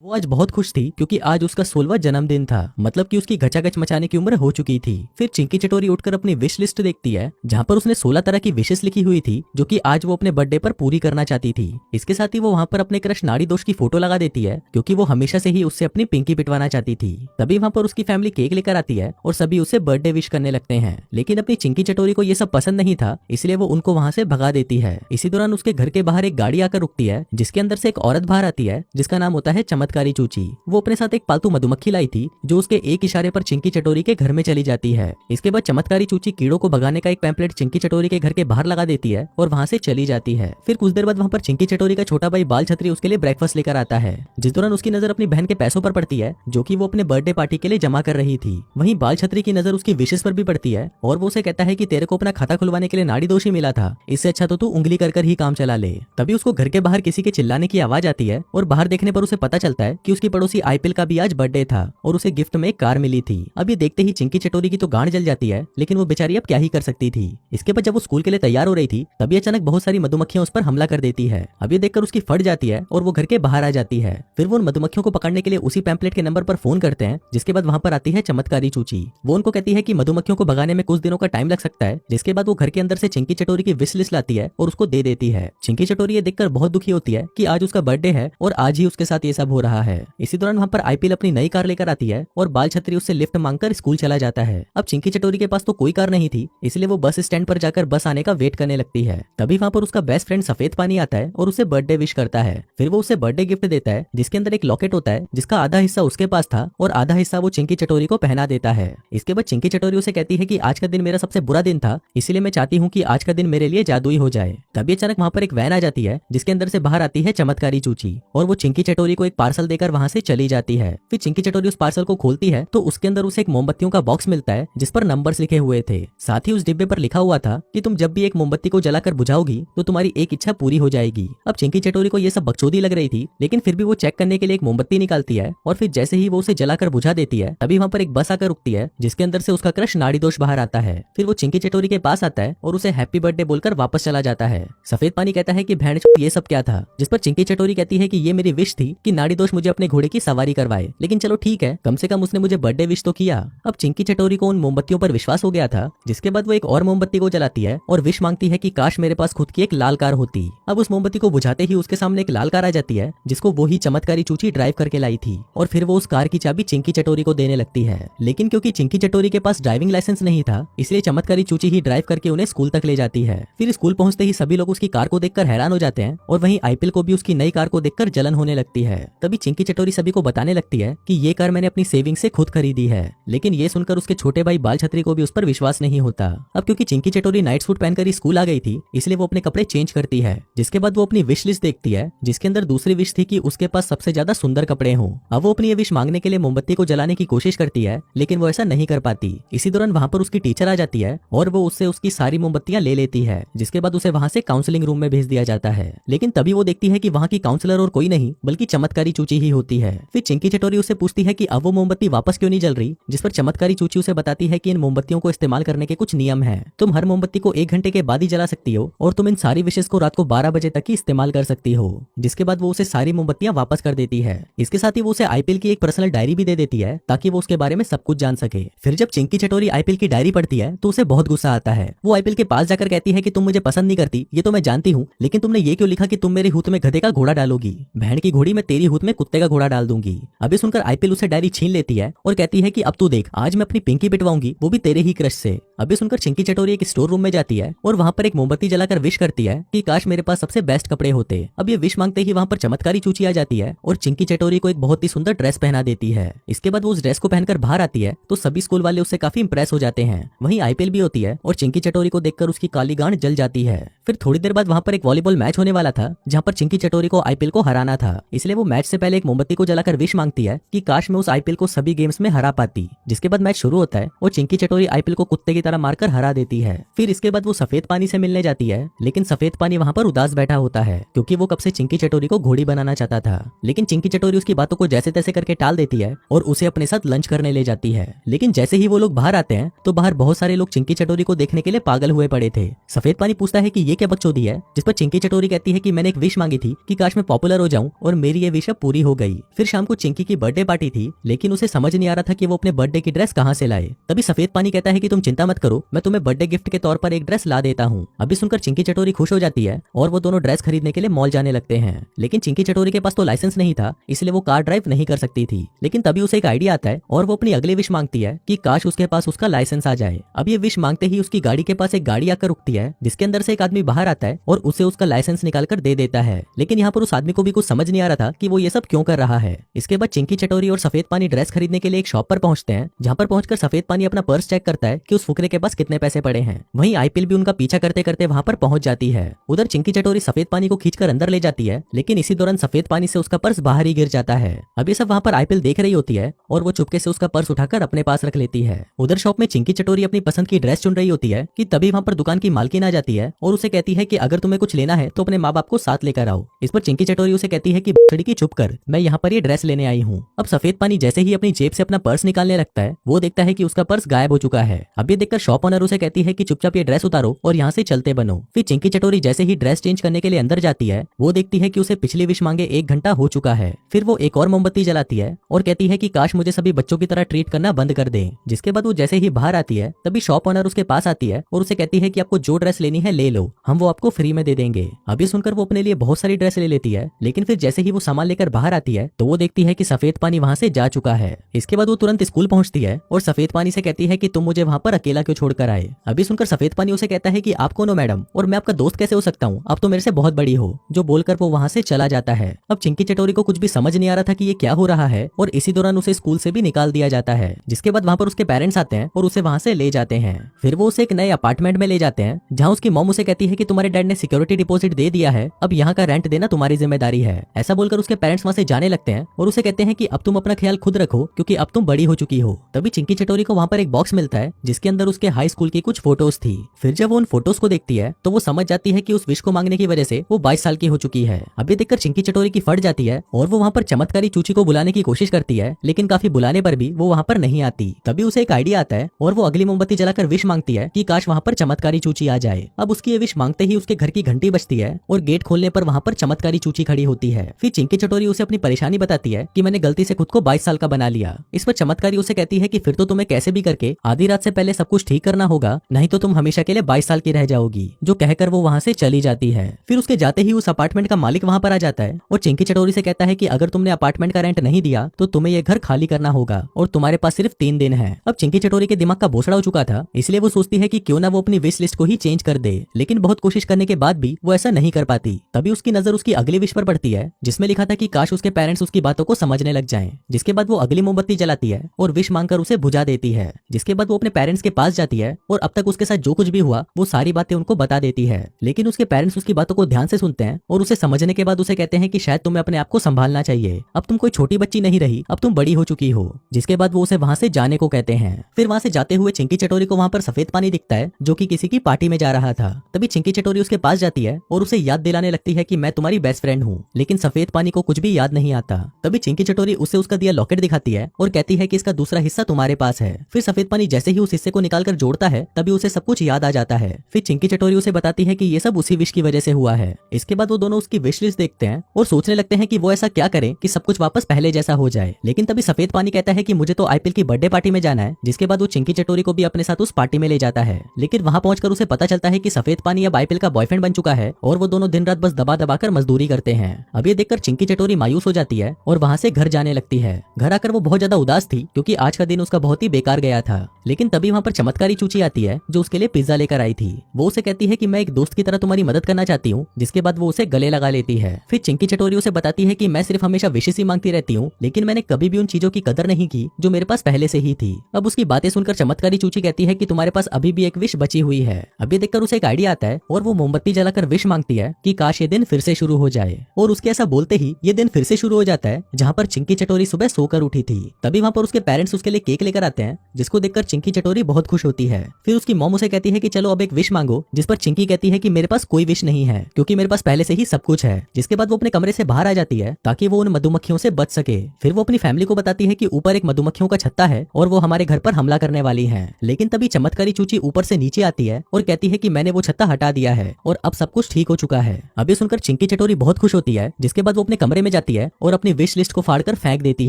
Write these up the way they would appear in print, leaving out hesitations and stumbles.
वो आज बहुत खुश थी क्योंकि आज उसका 16वां जन्मदिन था। मतलब कि उसकी घचाघच मचाने की उम्र हो चुकी थी। फिर चिंकी चटोरी उठकर अपनी विश लिस्ट देखती है जहाँ पर उसने 16 तरह की विशेष लिखी हुई थी जो कि आज वो अपने बर्थडे पर पूरी करना चाहती थी। इसके साथ ही वो वहाँ पर अपने क्रश नाड़ी दोष की फोटो लगा देती है क्योंकि वो हमेशा से ही उससे अपनी पिंकी पिटवाना चाहती थी। तभी वहाँ पर उसकी फैमिली केक लेकर आती है और सभी उसे बर्थडे विश करने लगते हैं। लेकिन अपनी चिंकी चटोरी को ये सब पसंद नहीं था, इसलिए वो उनको वहाँ से भगा देती है। इसी दौरान उसके घर के बाहर एक गाड़ी आकर रुकती है जिसके अंदर से एक औरत बाहर आती है जिसका नाम होता है चमत्कारी चूची। वो अपने साथ एक पालतू मधुमक्खी लाई थी जो उसके एक इशारे पर चिंकी चटोरी के घर में चली जाती है। इसके बाद चमत्कारी चूची कीड़ों को भगाने का एक पैम्पलेट चिंकी चटोरी के घर के बाहर लगा देती है और वहाँ से चली जाती है। फिर कुछ देर बाद वहाँ पर चिंकी चटोरी का छोटा भाई बाल छतरी उसके लिए ब्रेकफास्ट लेकर आता है, जिस दौरान उसकी नजर अपनी बहन के पैसों पर पड़ती है जो कि वो अपने बर्थडे पार्टी के लिए जमा कर रही थी। वहीं बाल छतरी की नजर उसकी विशेष पर भी पड़ती है और वो उसे कहता है कि तेरे को अपना खाता खुलवाने के लिए नाड़ी दोष ही मिला था, इससे अच्छा तो तू उंगली कर ही काम चला ले। तभी उसको घर के बाहर किसी के चिल्लाने की आवाज आती है और बाहर देखने पर उसे पता चलता है कि उसकी पड़ोसी आईपीएल का भी आज बर्थडे था और उसे गिफ्ट में एक कार मिली थी। अब ये देखते ही चिंकी चटोरी की तो गांड जल जाती है, लेकिन वो बेचारी अब क्या ही कर सकती थी। इसके बाद जब वो स्कूल के लिए तैयार हो रही थी तभी अचानक बहुत सारी मधुमक्खियां उस पर हमला कर देती है। अब ये देखकर उसकी फट जाती है और वो घर के बाहर आ जाती है। फिर वो उन मधुमक्खियों को पकड़ने के लिए उसी पैम्पलेट के नंबर पर फोन करते हैं, जिसके बाद वहाँ पर आती है चमत्कारी चूची। वो उनको कहती है कि मधुमक्खियों को भगाने में कुछ दिनों का टाइम लग सकता है। जिसके बाद वो घर के अंदर से चिंकी चटोरी की विश लिस्ट लाती है और उसको दे देती है। चिंकी चटोरी ये देखकर बहुत दुखी होती है कि आज उसका बर्थडे है और आज ही उसके साथ ये सब हो रहा है। इसी दौरान वहाँ पर आईपीएल अपनी नई कार लेकर आती है और बाल छतरी उससे लिफ्ट मांगकर स्कूल चला जाता है। अब चिंकी चटोरी के पास तो कोई कार नहीं थी, इसलिए वो बस स्टैंड पर जाकर बस आने का वेट करने लगती है। तभी वहाँ पर उसका बेस्ट फ्रेंड सफेद पानी आता है और उसे बर्थडे विश करता है। फिर वो उसे बर्थडे गिफ्ट देता है जिसके अंदर एक लॉकेट होता है जिसका आधा हिस्सा उसके पास था और आधा हिस्सा वो चिंकी चटोरी को पहना देता है। इसके बाद चिंकी चटोरी उसे कहती है कि आज का दिन मेरा सबसे बुरा दिन था, इसलिए मैं चाहती हूँ कि आज का दिन मेरे लिए जादुई हो जाए। तभी अचानक वहाँ पर एक वैन आ जाती है जिसके अंदर से बाहर आती है चमत्कारी चूची और वो चिंकी चटोरी को एक पार्सल देकर वहाँ से चली जाती है। फिर चिंकी चटोरी उस पार्सल को खोलती है तो उसके अंदर उसे एक मोमबत्तियों का बॉक्स मिलता है जिस पर नंबर्स लिखे हुए थे। साथ ही उस डिब्बे पर लिखा हुआ था कि तुम जब भी एक मोमबत्ती को जलाकर बुझाओगी तो तुम्हारी एक इच्छा पूरी हो जाएगी। अब चिंकी चटोरी को ये सब बकचोदी लग रही थी, लेकिन फिर भी वो चेक करने के लिए एक मोमबत्ती निकालती है और फिर जैसे ही वो उसे जलाकर बुझा देती है तभी वहाँ पर एक बस आकर रुकती है जिसके अंदर से उसका क्रश नाड़ी दोष बाहर आता है। फिर वो चिंकी चटोरी के पास आता है और उसे हैप्पी बर्थडे बोलकर वापस चला जाता है। सफेद पानी कहता है कि भैंस ये सब क्या था, जिस पर चिंकी चटोरी कहती है कि ये मेरी विश थी कि नाड़ी दोष मुझे अपने घोड़े की सवारी करवाए, लेकिन चलो ठीक है, कम से कम उसने मुझे बर्थडे विश तो किया। अब चिंकी चटोरी को उन मोमबत्तियों पर विश्वास हो गया था, जिसके बाद वो एक और मोमबत्ती को जलाती है और विश मांगती है कि काश मेरे पास खुद की एक लाल कार होती। अब उस मोमबत्ती को बुझाते ही उसके सामने एक लाल कार आ जाती है जिसको वो ही चमत्कारी चूची ड्राइव करके लाई थी और फिर वो उस कार की चाबी चिंकी चटोरी को देने लगती है। लेकिन क्योंकि चिंकी चटोरी के पास ड्राइविंग लाइसेंस नहीं था, इसलिए चमत्कारी चूची ही ड्राइव करके उन्हें स्कूल तक ले जाती है। फिर स्कूल पहुंचते ही सभी लोग उसकी कार को देखकर हैरान हो जाते हैं और वहीं आईपीएल को भी उसकी नई कार को देखकर जलन होने लगती है। तभी चिंकी चटोरी सभी को बताने लगती है कि ये कार मैंने अपनी सेविंग से खुद खरीदी है। लेकिन ये सुनकर उसके छोटे भाई बाल छतरी को भी उस पर विश्वास नहीं होता। अब क्योंकि चिंकी चटोरी नाइट सूट पहनकर ही स्कूल आ गई थी, इसलिए वो अपने कपड़े चेंज करती है। जिसके बाद वो अपनी विश लिस्ट देखती है जिसके अंदर दूसरी विश थी कि उसके पास सबसे ज्यादा सुंदर कपड़े हों। अब वो अपनी ये विश मांगने के लिए मोमबत्ती को जलाने की कोशिश करती है, लेकिन वो ऐसा नहीं कर पाती। इसी दौरान वहाँ पर उसकी टीचर आ जाती है और वो उससे उसकी सारी मोमबत्तियां ले लेती है, जिसके बाद उसे वहाँ से काउंसलिंग रूम में भेज दिया जाता है। लेकिन तभी वो देखती है कि वहाँ की काउंसलर और कोई नहीं बल्कि चमत्कारी चूची ही होती है। फिर चिंकी चटोरी उससे पूछती है कि अब वो मोमबत्ती वापस क्यों नहीं जल रही, जिस पर चमत्कारी चूची उसे बताती है कि इन मोमबत्तियों को इस्तेमाल करने के कुछ नियम है। तुम हर मोमबत्ती को 1 घंटे के बाद ही जला सकती हो और तुम इन सारी विशेष को रात को 12 बजे तक ही इस्तेमाल कर सकती हो। जिसके बाद वो उसे सारी मोमबत्तियां वापस कर देती है। इसके साथ ही वो उसे आईपीएल की एक पर्सनल डायरी भी दे देती है ताकि वो उसके बारे में सब कुछ जान सके। फिर जब चिंकी चटोरी आईपीएल की डायरी पढ़ती है तो उसे बहुत गुस्सा आता है। वो आईपीएल के पास जाकर कहती है कि तुम मुझे पसंद नहीं करती, ये तो मैं जानती हूँ, लेकिन तुमने ये क्यों लिखा कि तुम मेरे हुत में गधे का घोड़ा डालोगी? बहन की घोड़ी में तेरी हुत में कुत्ते का घोड़ा डाल दूंगी। अभी सुनकर आईपीएल उसे डायरी छीन लेती है और कहती है कि अब तू देख, आज मैं अपनी पिंकी पिटवाऊंगी, वो भी तेरे ही क्रश से। अभी सुनकर चिंकी चटोरी एक स्टोर रूम में जाती है और वहाँ पर एक मोमबत्ती जलाकर विश करती है कि काश मेरे पास सबसे बेस्ट कपड़े होते। अब ये विश मांगते ही वहाँ पर चमत्कारी चूची आ जाती है और चिंकी चटोरी को एक बहुत ही सुंदर ड्रेस पहना देती है। इसके बाद वो उस ड्रेस को पहनकर बाहर आती है तो सभी स्कूल वाले उससे काफी इंप्रेस हो जाते हैं। वहीं आईपीएल भी होती है और चिंकी चटोरी को देखकर उसकी काली गांड जल जाती है। फिर थोड़ी देर बाद वहाँ पर एक वॉलीबॉल मैच होने वाला था जहाँ पर चिंकी चटोरी को आईपीएल को हराना था, इसलिए वो मैच से पहले एक मोमबत्ती को जलाकर विश मांगती है कि काश मैं उस आईपीएल को सभी गेम्स में हरा पाती। जिसके बाद मैच शुरू होता है और चिंकी चटोरी आईपीएल को कुत्ते की तरह मारकर हरा देती है। फिर इसके बाद वो सफेद पानी से मिलने जाती है, लेकिन सफेद पानी वहाँ पर उदास बैठा होता है क्योंकि वो कब से चिंकी चटोरी को घोड़ी बनाना चाहता था। लेकिन चिंकी चटोरी उसकी बातों को जैसे तैसे करके टाल देती है और उसे अपने साथ लंच करने ले जाती है। लेकिन जैसे ही वो लोग बाहर आते हैं तो बाहर बहुत सारे लोग चिंकी चटोरी को देखने के लिए पागल हुए पड़े थे। सफेद पानी पूछता है कि ये क्या बकचोदी है, जिस पर चिंकी चटोरी कहती है कि मैंने एक विश मांगी थी कि काश मैं पॉपुलर हो जाऊं और मेरी ये विश अब पूरी पूरी हो गई। फिर शाम को चिंकी की बर्थडे पार्टी थी, लेकिन उसे समझ नहीं आ रहा था कि वो अपने बर्थडे की ड्रेस कहाँ से लाए। तभी सफेद पानी कहता है कि तुम चिंता मत करो, मैं तुम्हें बर्थडे गिफ्ट के तौर पर एक ड्रेस ला देता हूँ। अभी सुनकर चिंकी चटोरी खुश हो जाती है और वो दोनों ड्रेस खरीदने के लिए मॉल जाने लगते हैं। लेकिन चिंकी चटोरी के पास तो लाइसेंस नहीं था, इसलिए वो कार ड्राइव नहीं कर सकती थी। लेकिन तभी उसे एक आइडिया आता है और वो अपनी अगली विश मांगती है कि काश उसके पास उसका लाइसेंस आ जाए। अब ये विश मांगते ही उसकी गाड़ी के पास एक गाड़ी आकर रुकती है, जिसके अंदर से एक आदमी बाहर आता है और उसे उसका लाइसेंस निकाल कर दे देता है। लेकिन यहाँ पर उस आदमी को भी कुछ समझ नहीं आ रहा था कि वो ये सब क्यों कर रहा है। इसके बाद चिंकी चटोरी और सफेद पानी ड्रेस खरीदने के लिए एक शॉप पर पहुंचते हैं, जहाँ पर पहुंचकर सफेद पानी अपना पर्स चेक करता है कि उस फुकरे के पास कितने पैसे पड़े हैं। वहीं आईपीएल भी उनका पीछा करते करते वहाँ पर पहुंच जाती है। उधर चिंकी चटोरी सफेद पानी को खींचकर अंदर ले जाती है, लेकिन इसी दौरान सफेद पानी से उसका पर्स बाहर ही गिर जाता है। अब ये सब वहाँ पर आईपीएल देख रही होती है और वो चुपके से उसका पर्स उठाकर अपने पास रख लेती है। उधर शॉप में चिंकी चटोरी अपनी पसंद की ड्रेस चुन रही होती है कि तभी वहाँ पर दुकान की मालकिन आ जाती है और उसे कहती है कि अगर तुम्हें कुछ लेना है तो अपने माँ बाप को साथ लेकर आओ। इस पर चिंकी चटोरी उसे कहती है कि की चुप कर, मैं यहाँ पर ये ड्रेस लेने आई हूँ। अब सफेद पानी जैसे ही अपनी जेब से अपना पर्स निकालने लगता है, वो देखता है कि उसका पर्स गायब हो चुका है। अब ये देखकर शॉप ओनर उसे कहती है कि चुपचाप ये ड्रेस उतारो और यहाँ से चलते बनो। फिर चिंकी चटोरी जैसे ही ड्रेस चेंज करने के लिए अंदर जाती है, वो देखती है कि उसे पिछली विश मांगे 1 घंटा हो चुका है। फिर वो एक और मोमबत्ती जलाती है और कहती है कि काश मुझे सभी बच्चों की तरह ट्रीट करना बंद कर दे। जिसके बाद वो जैसे ही बाहर आती है, तभी शॉप ओनर उसके पास आती है और उसे कहती है कि आपको जो ड्रेस लेनी है ले लो, हम वो आपको फ्री में दे देंगे। अभी सुनकर वो अपने लिए बहुत सारी ड्रेस ले लेती है, लेकिन फिर जैसे ही वो सामान लेकर बाहर आती है तो वो देखती है कि सफेद पानी वहाँ से जा चुका है। इसके बाद वो तुरंत स्कूल पहुंचती है और सफेद पानी से कहती है कि तुम मुझे वहाँ पर अकेला क्यों छोड़कर आए। अभी सुनकर सफेद पानी उसे कहता है कि आप कौन हो मैडम, और मैं आपका दोस्त कैसे हो सकता हूँ, आप तो मेरे से बहुत बड़ी हो। जो बोलकर वो वहाँ से चला जाता है। अब चिंकी चटोरी को कुछ भी समझ नहीं आ रहा था कि ये क्या हो रहा है और इसी दौरान उसे स्कूल से भी निकाल दिया जाता है। जिसके बाद वहाँ पर उसके पेरेंट्स आते हैं और उसे वहाँ से ले जाते हैं। फिर वो उसे एक नए अपार्टमेंट में ले जाते हैं, जहाँ उसकी मॉम उसे कहती है कि तुम्हारे डैड ने सिक्योरिटी डिपॉजिट दे दिया है, अब यहाँ का रेंट देना तुम्हारी जिम्मेदारी है। ऐसा बोलकर उसके पेरेंट्स वहाँ से जाने लगते हैं और उसे कहते हैं कि अब तुम अपना ख्याल खुद रखो, क्योंकि अब तुम बड़ी हो चुकी हो। तभी चिंकी चटोरी को वहाँ पर एक बॉक्स मिलता है, जिसके अंदर उसके हाई स्कूल की कुछ फोटोज थी। फिर जब वो उन फोटोज को देखती है तो वो समझ जाती है कि उस विश को मांगने की वजह से वो 22 साल की हो चुकी है। अभी देखकर चिंकी चटोरी की फट जाती है और वो वहाँ पर चमत्कारी चूची को बुलाने की कोशिश करती है, लेकिन काफी बुलाने पर भी वो वहाँ पर नहीं आती। तभी उसे एक आइडिया आता है और वो अगली मोमबत्ती जलाकर विश मांगती है कि काश वहाँ पर चमत्कारी चूची आ जाए। अब उसकी ये विश मांगते ही उसके घर की घंटी बजती है और गेट खोलने पर वहाँ पर चमत्कारी चूची खड़ी होती है। फिर चिंकी चटोरी उसे अपनी परेशानी बताती है कि मैंने गलती से खुद को 22 साल का बना लिया। इस पर चमत्कारी उसे कहती है कि फिर तो तुम्हें कैसे भी करके आधी रात से पहले सब कुछ ठीक करना होगा, नहीं तो तुम हमेशा के लिए 22 साल की रह जाओगी। जो कहकर वो वहाँ से चली जाती है। फिर उसके जाते ही उस अपार्टमेंट का मालिक वहाँ पर आ जाता है और चिंकी चटोरी से कहता है कि अगर तुमने अपार्टमेंट का रेंट नहीं दिया तो तुम्हें ये घर खाली करना होगा और तुम्हारे पास सिर्फ 3 दिन है। अब चिंकी चटोरी के दिमाग का भोसड़ा हो चुका था, इसलिए वो सोचती है कि क्यों ना वो अपनी विश लिस्ट को ही चेंज कर दे, लेकिन बहुत कोशिश करने के बाद भी वो ऐसा नहीं कर पाती। तभी उसकी नजर उसकी अगली विश पर पड़ती है, जिसमें लिखा था कि काश उसके पेरेंट्स उसकी बातों को समझने लग जाएं। जिसके बाद वो अगली मोमबत्ती जलाती है और विश मांगकर उसे बुझा देती है। जिसके बाद वो अपने पेरेंट्स के पास जाती है और अब तक उसके साथ जो कुछ भी हुआ वो सारी बातें उनको बता देती है। लेकिन उसके पेरेंट्स उसकी बातों को ध्यान से सुनते हैं और उसे समझने के बाद उसे कहते हैं कि शायद तुम्हें अपने आप को संभालना चाहिए, अब तुम कोई छोटी बच्ची नहीं रही, अब तुम बड़ी हो चुकी हो। जिसके बाद वो उसे वहाँ से जाने को कहते हैं। फिर वहाँ से जाते हुए चिंकी चटोरी को वहाँ पर सफेद पानी दिखता है, जो कि किसी की पार्टी में जा रहा था। तभी चिंकी चटोरी उसके पास जाती है और उसे याद दिलाने लगती है कि मैं तुम्हारी बेस्ट फ्रेंड हूँ, लेकिन सफेद पानी को कुछ भी याद नहीं आता। तभी चिंकी चटोरी उसे उसका दिया लॉकेट दिखाती है और कहती है कि इसका दूसरा हिस्सा तुम्हारे पास है। फिर सफेद पानी जैसे ही उस हिस्से को निकालकर जोड़ता है, तभी उसे सब कुछ याद आ जाता है। फिर चिंकी चटोरी उसे बताती है कि ये सब उसी विश की वजह से हुआ है। इसके बाद वो दोनों उसकी विश लिस्ट देखते हैं और सोचने लगते हैं कि वो ऐसा क्या करें कि सब कुछ वापस पहले जैसा हो जाए। लेकिन तभी सफेद पानी कहता है कि मुझे तो आईपीएल की बर्थडे पार्टी में जाना है। जिसके बाद वो चिंकी चटोरी को भी अपने साथ उस पार्टी में ले जाता है। लेकिन वहां पहुंचकर उसे पता चलता है कि सफेद पानी अब आईपीएल का बॉयफ्रेंड बन चुका है और वो दोनों दिन रात बस दबा दबा कर मजदूरी करते हैं। अब ये देखकर चिंकी चटोरी मायूस हो जाती है और वहां से घर जाने लगती है। घर आकर वो बहुत ज्यादा उदास थी, क्योंकि आज का दिन उसका बहुत ही बेकार गया था। लेकिन तभी वहाँ पर चमत्कारी चूची आती है, जो उसके लिए पिज्जा लेकर आई थी। वो उसे कहती है कि मैं एक दोस्त की तरह तुम्हारी मदद करना चाहती हूँ। जिसके बाद वो उसे गले लगा लेती है। फिर चिंकी चटोरी उसे बताती है कि मैं सिर्फ हमेशा विशेष ही मांगती रहती हूँ, लेकिन मैंने कभी भी उन चीजों की कदर नहीं की जो मेरे पास पहले से ही थी। अब उसकी बातें सुनकर चमत्कारी चूची कहती है कि तुम्हारे पास अभी भी एक विश बची हुई है। अभी देखकर उसे एक आइडिया आता है और वो मोमबत्ती जलाकर विश मांगती है कि काश ये दिन फिर से शुरू हो जाए। और उसके ऐसा बोलते ही ये दिन फिर से शुरू हो जाता है, जहाँ पर चिंकी चटोरी सुबह सोकर उठी थी। तभी वहाँ पर उसके पेरेंट्स उसके लिए केक लेकर आते हैं, जिसको देखकर चिंकी चटोरी बहुत खुश होती है। फिर उसकी मॉम उसे कहती है कि चलो अब एक विश मांगो, जिस पर चिंकी कहती है कि मेरे पास कोई विश नहीं है क्योंकि मेरे पास पहले से ही सब कुछ है। जिसके बाद वो अपने कमरे से बाहर आ जाती है ताकि वो उन मधुमक्खियों से बच सके। फिर वो अपनी फैमिली को बताती है कि ऊपर एक मधुमक्खियों का छत्ता है और वो हमारे घर पर हमला करने वाली है। लेकिन तभी चमत्कारी चूची ऊपर से नीचे आती है और कहती है कि मैंने वो छत्ता हटा दिया है और अब सब कुछ ठीक हो चुका है। अब ये सुनकर चिंकी चटोरी बहुत खुश होती है। जिसके बाद वो अपने कमरे में जाती है और अपनी विश लिस्ट को फाड़कर फेंक देती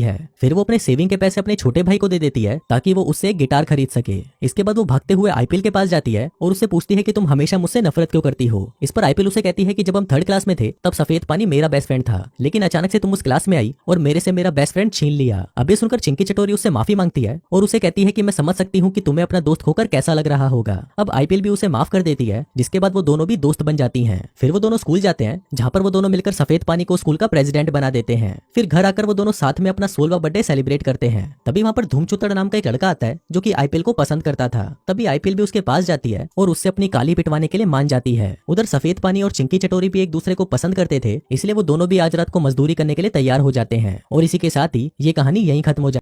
है। फिर वो अपने सेविंग के पैसे अपने छोटे भाई को दे देती है ताकि वो उससे एक गिटार खरीद सके। इसके बाद वो भागते हुए आईपीएल के पास जाती है और उससे पूछती है कि तुम हमेशा मुझसे नफरत क्यों करती हो। इस पर आईपीएल उसे कहती है कि जब हम थर्ड क्लास में थे तब सफेद पानी मेरा बेस्ट फ्रेंड था, लेकिन अचानक से तुम उस क्लास में आई और मेरे से मेरा बेस्ट फ्रेंड छीन लिया। अब ये सुनकर चिंकी चटोरी उससे माफी मांगती है और उसे कहती है कि मैं समझ सकती हूँ कि तुम्हें अपना दोस्त खोकर कैसा लग रहा होगा। अब आईपीएल भी उसे माफ कर देती है। जिसके बाद वो दोनों भी दोस्त बन जाती हैं। फिर वो दोनों स्कूल जाते हैं जहाँ पर वो दोनों मिलकर सफेद पानी को स्कूल का प्रेसिडेंट बना देते हैं। फिर घर आकर वो दोनों साथ में अपना 16वां बर्थडे सेलिब्रेट करते हैं। तभी वहाँ पर धूमचुतड़ नाम का एक लड़का आता है जो कि आईपीएल को पसंद करता था। तभी आईपीएल भी उसके पास जाती है और उससे अपनी काली पिटवाने के लिए मान जाती है। उधर सफेद पानी और चिंकी चटोरी भी एक दूसरे को पसंद करते थे, इसलिए वो दोनों भी आज रात को मजदूरी करने के लिए तैयार हो जाते हैं। और इसी के साथ ही ये कहानी यहीं खत्म हो जाती है।